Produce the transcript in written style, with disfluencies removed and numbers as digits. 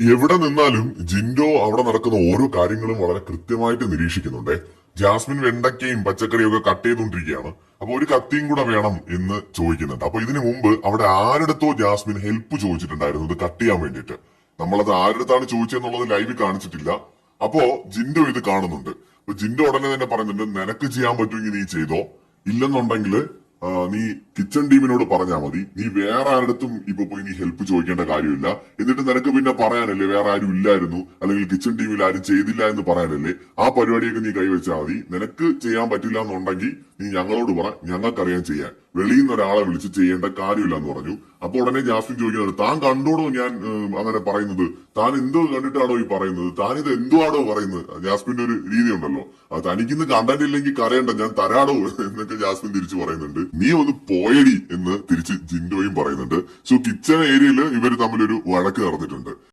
എവിടെ നിന്നാലും ജിൻഡോ അവിടെ നടക്കുന്ന ഓരോ കാര്യങ്ങളും വളരെ കൃത്യമായിട്ട് നിരീക്ഷിക്കുന്നുണ്ടേ. ജാസ്മിൻ വെണ്ടയ്ക്കയും പച്ചക്കറിയും ഒക്കെ കട്ട് ചെയ്തുകൊണ്ടിരിക്കുകയാണ്. അപ്പൊ ഒരു കത്തിയും കൂടെ വേണം എന്ന് ചോദിക്കുന്നുണ്ട്. അപ്പൊ ഇതിനു മുമ്പ് അവിടെ ആരുടെത്തോ ജാസ്മിൻ ഹെൽപ്പ് ചോദിച്ചിട്ടുണ്ടായിരുന്നു ഇത് കട്ട് ചെയ്യാൻ വേണ്ടിയിട്ട്. നമ്മളത് ആരുടെത്താണ് ചോദിച്ചെന്നുള്ളത് ലൈവിൽ കാണിച്ചിട്ടില്ല. അപ്പോ ജിൻഡോ ഇത് കാണുന്നുണ്ട്. അപ്പൊ ജിൻഡോ ഉടനെ തന്നെ പറയുന്നുണ്ട്, നിനക്ക് ചെയ്യാൻ പറ്റുമെങ്കിൽ നീ ചെയ്തോ, ഇല്ലെന്നുണ്ടെങ്കിൽ നീ കിച്ചൺ ടീമിനോട് പറഞ്ഞാൽ മതി. നീ വേറെ ആരുടെത്തും ഇപ്പൊ പോയി നീ ഹെൽപ്പ് ചോദിക്കേണ്ട കാര്യമില്ല. എന്നിട്ട് നിനക്ക് പിന്നെ പറയാനല്ലേ വേറെ ആരും ഇല്ലായിരുന്നു, അല്ലെങ്കിൽ കിച്ചൺ ടീമിൽ ആരും ചെയ്തില്ല എന്ന് പറയാനല്ലേ, ആ പരിപാടിയൊക്കെ നീ കൈവച്ചാൽ മതി. നിനക്ക് ചെയ്യാൻ പറ്റില്ല എന്നുണ്ടെങ്കിൽ നീ ഞങ്ങളോട് പറ, ഞങ്ങൾക്കറിയാൻ ചെയ്യാൻ. വെളിയിൽ നിന്ന് ഒരാളെ വിളിച്ച് ചെയ്യേണ്ട കാര്യമില്ല എന്ന് പറഞ്ഞു. അപ്പൊ ഉടനെ ജാസ്മിൻ ചോദിക്കുന്നത്, താൻ കണ്ടോടോ ഞാൻ അങ്ങനെ പറയുന്നത്, താൻ എന്തോ കണ്ടിട്ടാണോ ഈ പറയുന്നത്, താൻ ഇത് എന്തോ ആണോ പറയുന്നത്? ജാസ്മിന്റെ ഒരു രീതി ഉണ്ടല്ലോ, അത് തനിക്കിന്ന് കണ്ടന്റ് ഇല്ലെങ്കിൽ കരയണ്ട, ഞാൻ തരാടോ എന്നൊക്കെ ജാസ്മിൻ തിരിച്ചു പറയുന്നുണ്ട്. നീ ഒന്ന് പോയടി എന്ന് തിരിച്ച് ജിൻഡോയും പറയുന്നുണ്ട്. സോ കിച്ചൺ ഏരിയയിൽ ഇവർ തമ്മിലൊരു വഴക്ക് നടന്നിട്ടുണ്ട്.